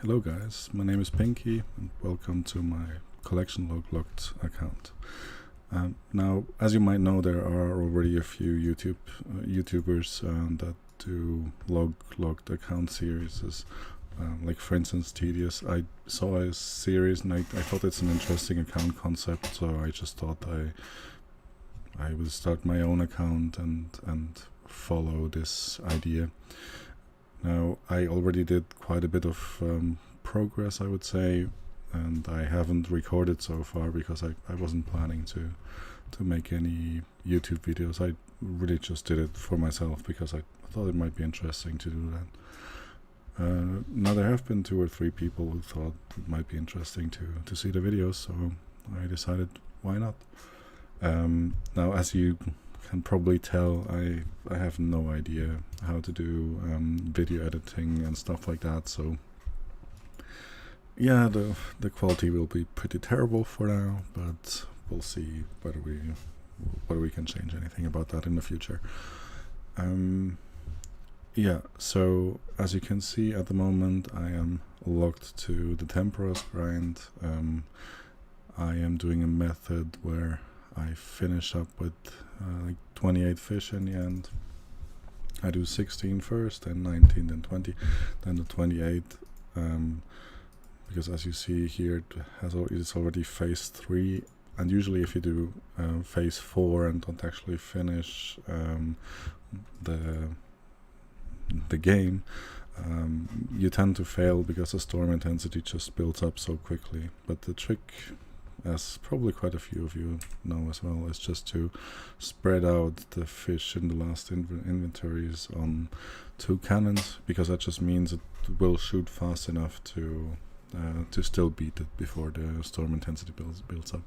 Hello guys, my name is Pinky and welcome to my collection log locked account. Now, as you might know, there are already a few YouTubers that do logged account series. Like for instance, Tedious. I saw a series and I thought it's an interesting account concept, so I just thought I would start my own account and follow this idea. Now, I already did quite a bit of progress, I would say, and I haven't recorded so far because I wasn't planning to make any YouTube videos. I really just did it for myself because I thought it might be interesting to do that. Now, there have been 2 or 3 people who thought it might be interesting to see the videos, so I decided, why not? Now, as you can probably tell, I have no idea how to do video editing and stuff like that, so yeah, the quality will be pretty terrible for now, but we'll see whether we can change anything about that in the future. Yeah, so as you can see at the moment, I am locked to the Temporos grind. I am doing a method where I finish up with like 28 fish in the end. I do 16 first, then 19, then 20, then the 28. Because as you see here, it's already phase 3, and usually if you do phase 4 and don't actually finish the game, you tend to fail because the storm intensity just builds up so quickly. But the trick, as probably quite a few of you know as well, is just to spread out the fish in the last inventories on 2 cannons, because that just means it will shoot fast enough to still beat it before the storm intensity builds up.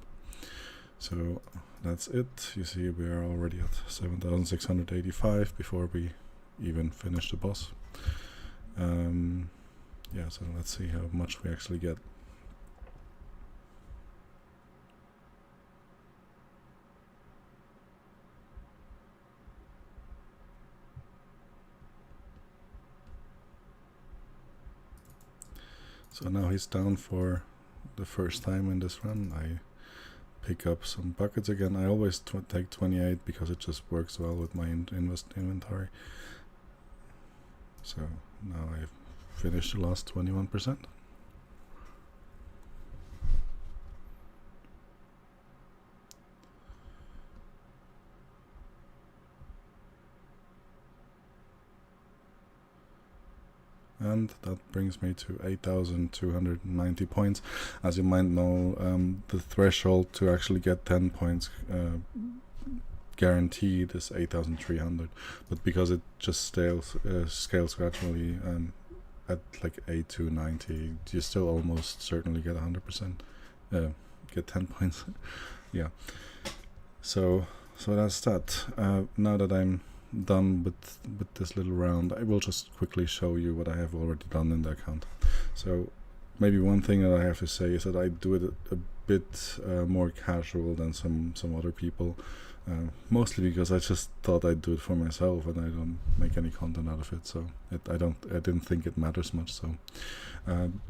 So that's it. You see we are already at 7,685 before we even finish the boss. Yeah, so let's see how much we actually get. So now he's down for the first time in this run. I pick up some buckets again. I always take 28 because it just works well with my inventory. So now I've finished the last 21%. And that brings me to 8,290 points. As you might know, the threshold to actually get 10 points guaranteed is 8,300, but because it just scales gradually, at like 8,290, you still almost certainly get 100%, get 10 points. Yeah, so that's that. Now that I'm done with this little round, I will just quickly show you what I have already done in the account. So maybe one thing that I have to say is that I do it a bit more casual than some other people, mostly because I just thought I'd do it for myself and I don't make any content out of it, so I didn't think it matters much. So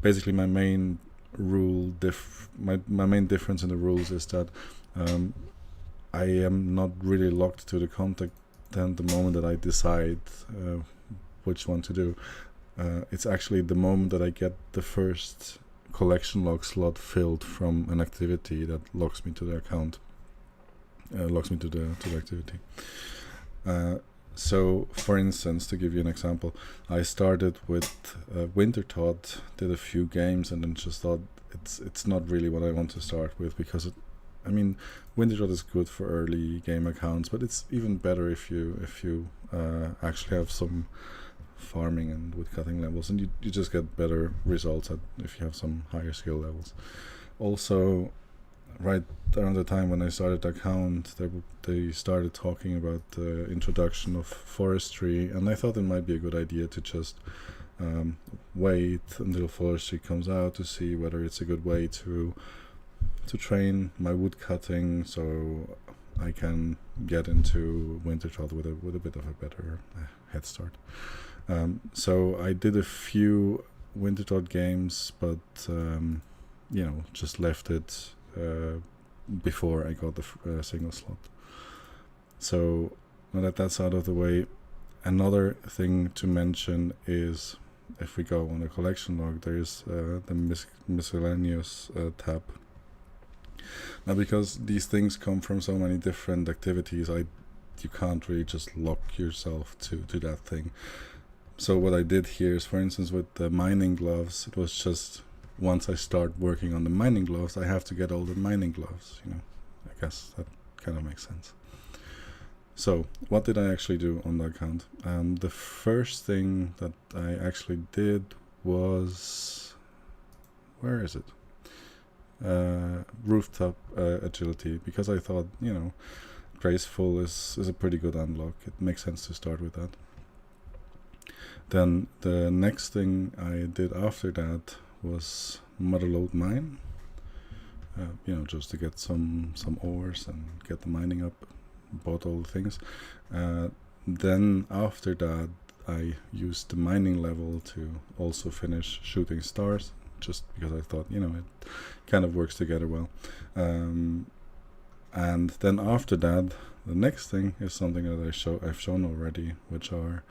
basically my main main difference in the rules is that I am not really locked to the content the moment that I decide which one to do. It's actually the moment that I get the first collection log slot filled from an activity that locks me to the account, locks me to the activity. So for instance, to give you an example, I started with Wintertodt, did a few games, and then just thought it's not really what I want to start with, because I mean, Wintertodt is good for early game accounts, but it's even better if you actually have some farming and woodcutting levels, and you just get better results if you have some higher skill levels. Also, right around the time when I started the account, they started talking about the introduction of forestry, and I thought it might be a good idea to just wait until forestry comes out to see whether it's a good way to train my wood cutting, so I can get into Wintertodt with a bit of a better head start. So I did a few Winterthought Games, but just left it before I got the single slot. So now that that's out of the way, another thing to mention is, if we go on the collection log, there's the miscellaneous tab. Now, because these things come from so many different activities, you can't really just lock yourself to that thing. So what I did here is, for instance, with the mining gloves, it was just, once I start working on the mining gloves, I have to get all the mining gloves. I guess that kind of makes sense. So what did I actually do on the account? The first thing that I actually did was, where is it? Rooftop agility, because I thought, graceful is a pretty good unlock. It makes sense to start with that. Then the next thing I did after that was motherload mine, just to get some ores and get the mining up. Bought all the things. Then after that, I used the mining level to also finish shooting stars, just because I thought, it kind of works together well. And then after that, the next thing is something that I've shown already, which are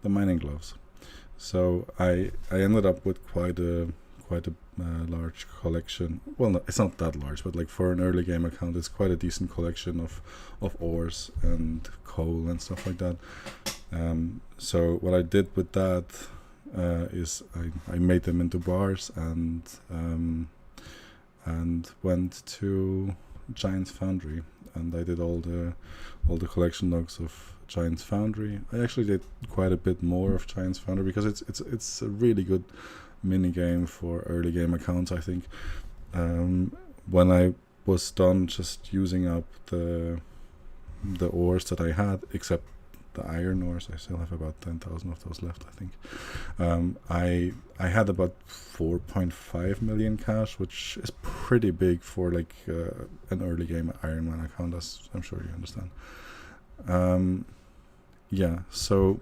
the mining gloves. So I ended up with quite a large collection. Well, no, it's not that large, but like for an early game account, it's quite a decent collection of ores and coal and stuff like that. So what I did with that is I made them into bars and went to Giant's Foundry, and I did all the collection logs of Giant's Foundry. I actually did quite a bit more of Giant's Foundry because it's a really good mini game for early game accounts, I think. When I was done just using up the ores that I had, except the iron ores, I still have about 10,000 of those left, I think. I had about 4.5 million cash, which is pretty big for like an early game Iron Man account, as I'm sure you understand. So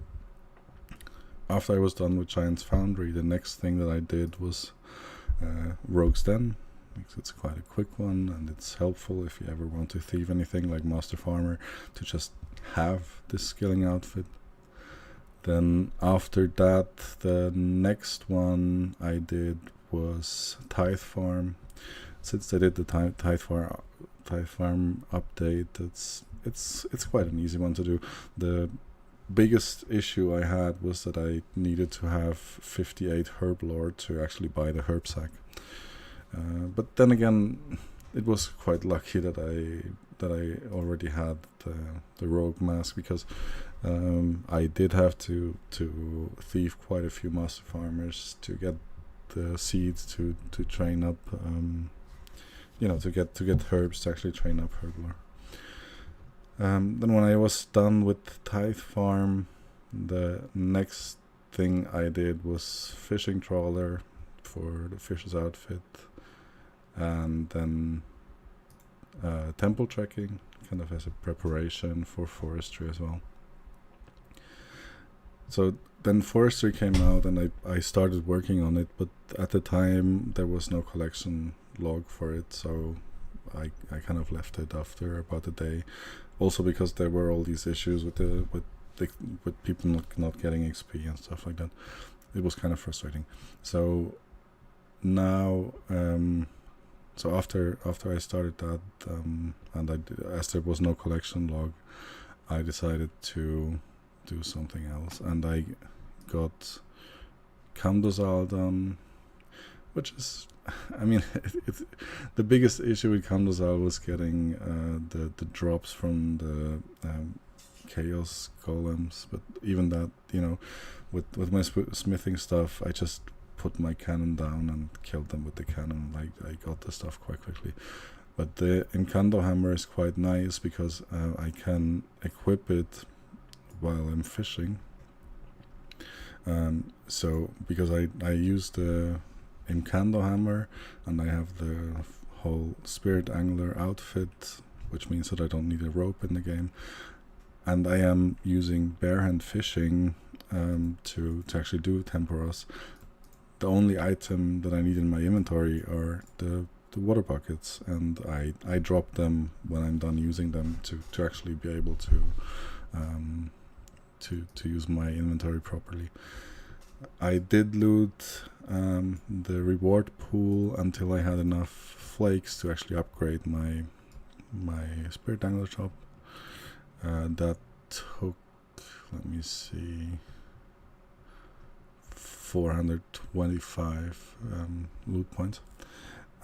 after I was done with Giant's Foundry, the next thing that I did was Rogue's Den, because it's quite a quick one and it's helpful if you ever want to thieve anything like Master Farmer, to just have this skilling outfit. Then after that, the next one I did was Tithe Farm. Since I did the Tithe Farm update, it's quite an easy one to do. The biggest issue I had was that I needed to have 58 herb lore to actually buy the herb sack. But then again, it was quite lucky that I already had the rogue mask, because I did have to thieve quite a few master farmers to get the seeds to train up, to get herbs to actually train up herb lore. Then when I was done with Tithe Farm, the next thing I did was fishing trawler for the fish's outfit, and then temple trekking, kind of as a preparation for forestry as well. So then forestry came out and I started working on it, but at the time there was no collection log for it, so I kind of left it after about a day. Also because there were all these issues with people not getting XP and stuff like that. It was kind of frustrating. So now, so after I started that, and as there was no collection log, I decided to do something else, and I got Kamdozal done, which is, I mean, the biggest issue with Kamdozal was getting the drops from the chaos golems, but even that, with my smithing stuff, I just put my cannon down and killed them with the cannon. I got the stuff quite quickly. But the Incando hammer is quite nice because I can equip it while I'm fishing. So because I use the Incando hammer and I have the whole Spirit Angler outfit, which means that I don't need a rope in the game, and I am using barehand fishing to actually do Temporos. the only item that I need in my inventory are the water buckets, and I drop them when I'm done using them to actually be able to use my inventory properly. I did loot the reward pool until I had enough flakes to actually upgrade my spirit angler shop. That took, let me see, 425 loot points.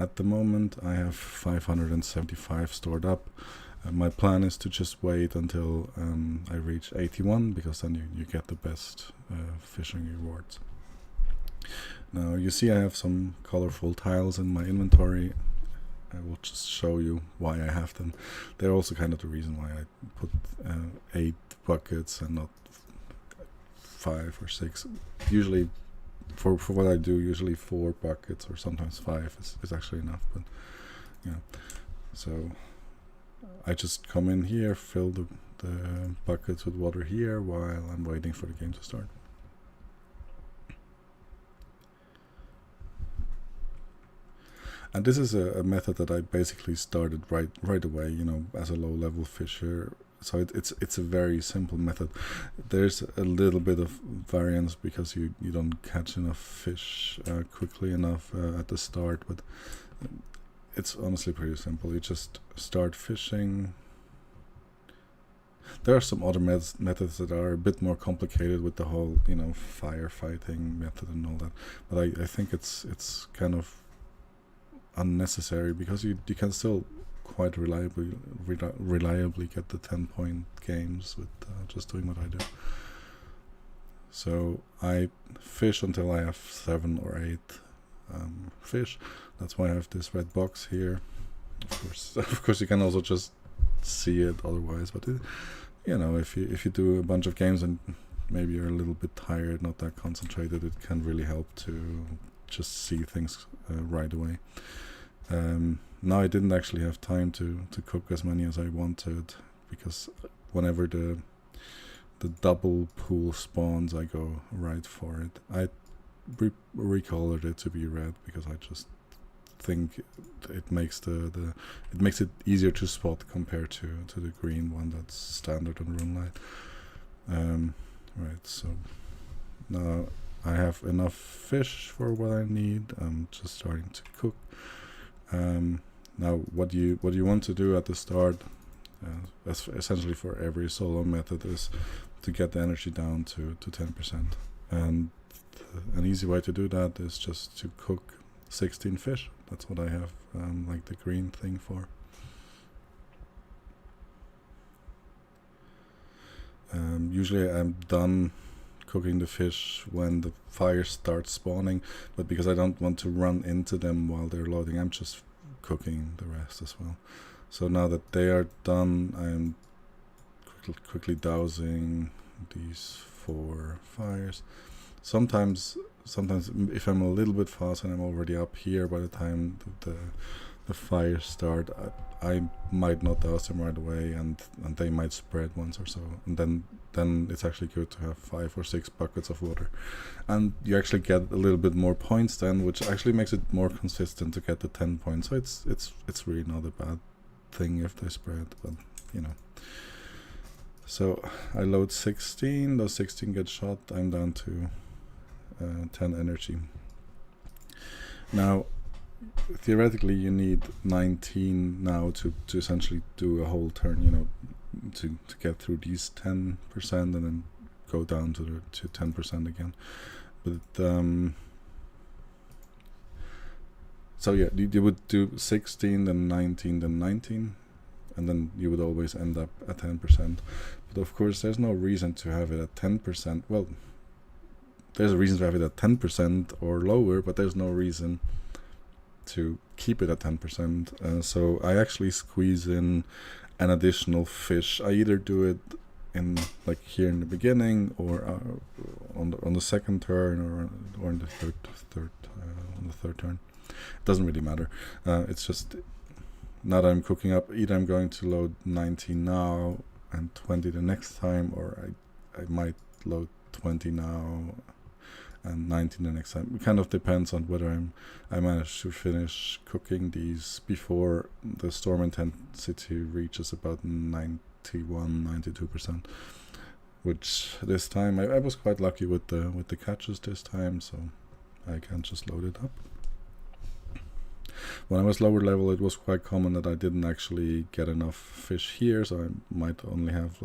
At the moment I have 575 stored up. My plan is to just wait until I reach 81, because then you get the best fishing rewards. Now you see I have some colorful tiles in my inventory. I will just show you why I have them. They're also kind of the reason why I put 8 buckets and not 5 or 6. Usually for what I do, usually 4 buckets or sometimes 5 is actually enough, but yeah. So I just come in here, fill the buckets with water here while I'm waiting for the game to start. And this is a method that I basically started right away, you know, as a low-level fisher. So it's a very simple method. There's a little bit of variance because you don't catch enough fish quickly enough at the start, but it's honestly pretty simple. You just start fishing. There are some other methods that are a bit more complicated with the whole, you know, firefighting method and all that. But I think it's kind of unnecessary, because you can still quite reliably get the 10-point games with just doing what I do. So I fish until I have 7 or 8 fish. That's why I have this red box here. Of course, you can also just see it otherwise. But you know, if you do a bunch of games and maybe you're a little bit tired, not that concentrated, it can really help to just see things right away. Now I didn't actually have time to cook as many as I wanted, because whenever the double pool spawns, I go right for it. I recolored it to be red because I just think it makes it makes it easier to spot compared to the green one that's standard on Runelight. Right, so now I have enough fish for what I need. I'm just starting to cook. Now what you want to do at the start, essentially for every solo method, is to get the energy down to 10%. And an easy way to do that is just to cook 16 fish. That's what I have like the green thing for. Usually I'm done cooking the fish when the fire starts spawning, but because I don't want to run into them while they're loading, I'm just cooking the rest as well. So now that they are done, I'm quickly dousing these 4 fires. Sometimes if I'm a little bit fast and I'm already up here by the time the fires start, I might not douse them right away, and they might spread once or so, and then it's actually good to have 5 or 6 buckets of water, and you actually get a little bit more points then, which actually makes it more consistent to get the 10 points. So it's really not a bad thing if they spread, but you know. So I load 16, those 16 get shot, I'm down to 10 energy. Now theoretically you need 19 now to essentially do a whole turn, you know, to get through these 10% and then go down to 10% again. But so yeah, you would do 16, then 19, then 19, and then you would always end up at 10%. But of course there's no reason to have it at 10%. Well, there's a reason to have it at 10% or lower, but there's no reason to keep it at 10%. So I actually squeeze in an additional fish. I either do it in like here in the beginning, or on the second turn, or in the third on the third turn. It doesn't really matter. It's just now that I'm cooking up, either I'm going to load 19 now and 20 the next time, or I might load 20 now and 19 the next time. It kind of depends on whether I manage to finish cooking these before the storm intensity reaches about 91-92%. Which this time I was quite lucky with the catches this time, so I can just load it up. When I was lower level, it was quite common that I didn't actually get enough fish here, so I might only have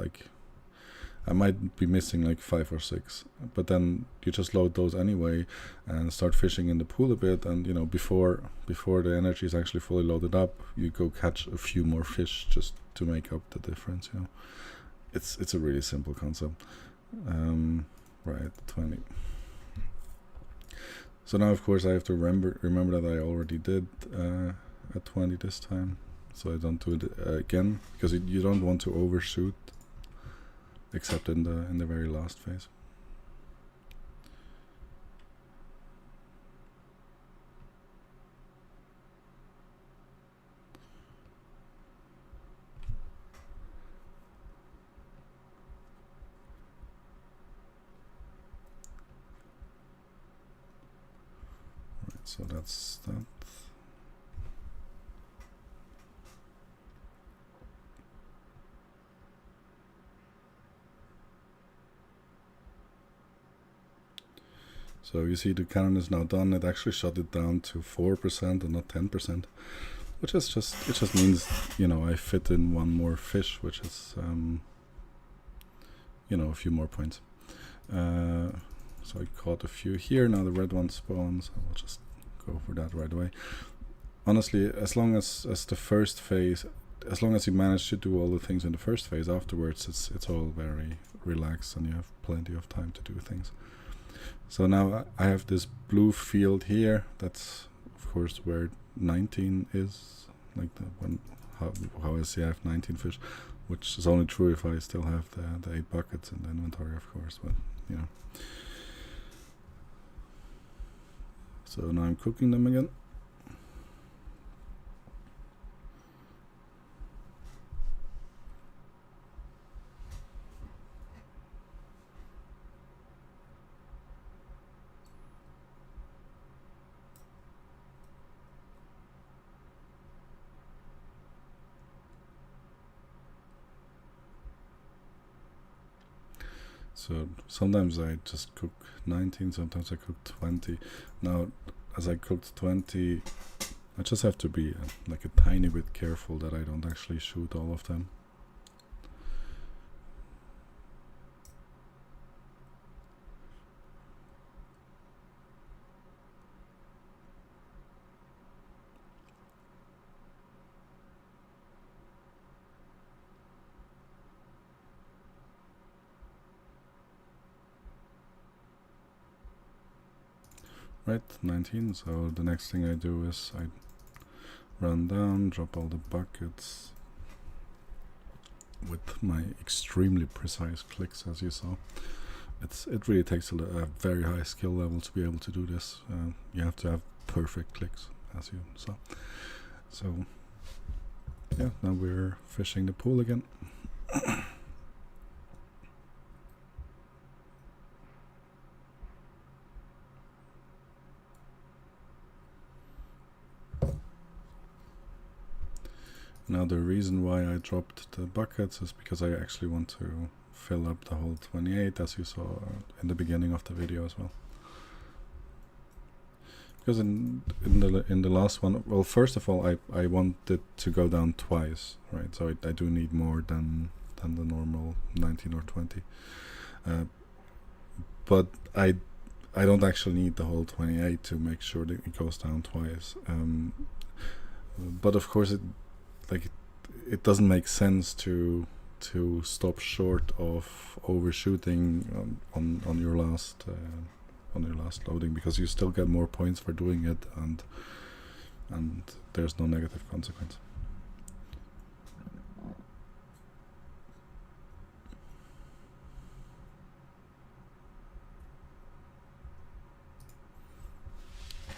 I might be missing like 5 or 6. But then you just load those anyway and start fishing in the pool a bit, and before the energy is actually fully loaded up, you go catch a few more fish just to make up the difference. It's a really simple concept. Right, 20. So now, of course, I have to remember that I already did at 20 this time, so I don't do it again, because you don't want to overshoot, except in the very last phase. So that's that. So you see the cannon is now done. It actually shut it down to 4% and not 10%, which is it just means I fit in one more fish, which is a few more points. So I caught a few here. Now the red one spawns. I will just go for that right away. Honestly, as long as the first phase, as long as you manage to do all the things in the first phase, afterwards it's all very relaxed and you have plenty of time to do things. So now I have this blue field here. That's of course where 19 is, like how I see I have 19 fish, which is only true if I still have the 8 buckets in the inventory, of course, but So now I'm cooking them again. So sometimes I just cook 19, sometimes I cook 20. Now, as I cooked 20, I just have to be like a tiny bit careful that I don't actually shoot all of them. Right, 19, so the next thing I do is I run down, drop all the buckets with my extremely precise clicks, as you saw. It really takes a very high skill level to be able to do this. You have to have perfect clicks, as you saw. So yeah, now we're fishing the pool again. Now the reason why I dropped the buckets is because I actually want to fill up the whole 28, as you saw in the beginning of the video as well. Because in the last one, well, first of all, I want it to go down twice, right? So I do need more than the normal 19 or 20. But I don't actually need the whole 28 to make sure that it goes down twice. But of course, it doesn't make sense to stop short of overshooting on your last loading, because you still get more points for doing it, and there's no negative consequence.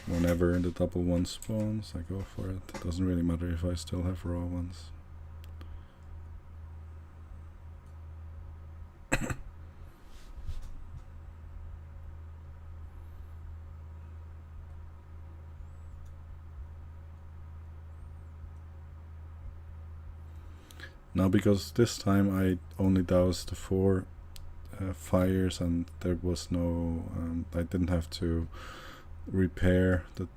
Whenever the double one spawns, I go for it. It doesn't really matter if I still have raw ones. Now, because this time I only doused the 4 fires, and there was no I didn't have to repair the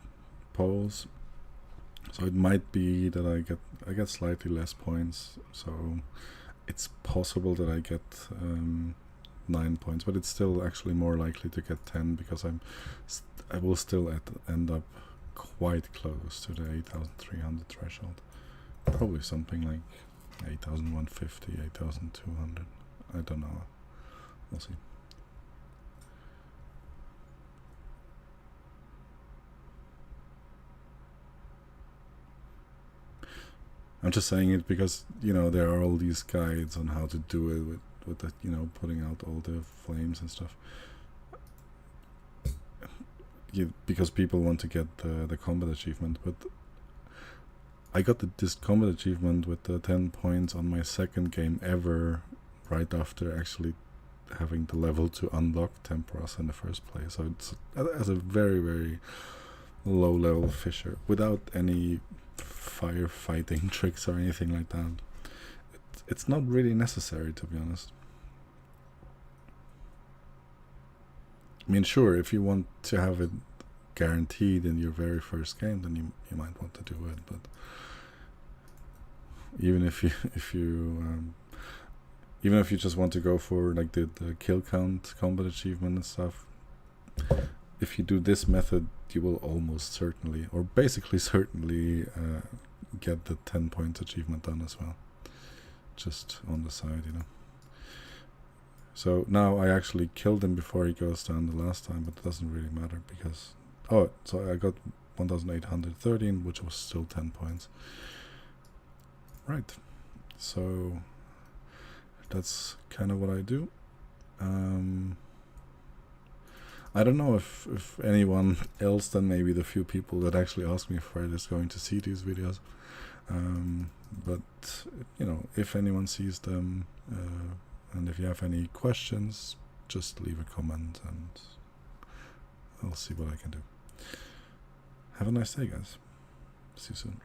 poles, so it might be that I get slightly less points, so it's possible that I get 9 points, but it's still actually more likely to get 10, because I will still end up quite close to the 8,300 threshold. Probably something like 8,150, 8,200. I don't know. We'll see. I'm just saying it because, you know, there are all these guides on how to do it with the, you know, putting out all the flames and stuff. Because people want to get the combat achievement, but I got this combat achievement with the 10 points on my second game ever, right after actually having the level to unlock Temporas in the first place. So it's as a very, very low level fisher without any firefighting tricks or anything like that. It's not really necessary, to be honest. I mean, sure, if you want to have it guaranteed in your very first game, then you might want to do it. But even if you just want to go for like the kill count combat achievement and stuff, if you do this method, you will almost certainly, or basically certainly, get the 10 points achievement done as well, just on the side, you know. So now I actually killed him before he goes down the last time, but it doesn't really matter because so I got 1,813, which was still 10 points. Right, so that's kind of what I do. I don't know if anyone else than maybe the few people that actually ask me for it is going to see these videos. But, you know, if anyone sees them, and if you have any questions, just leave a comment and I'll see what I can do. Have a nice day, guys. See you soon.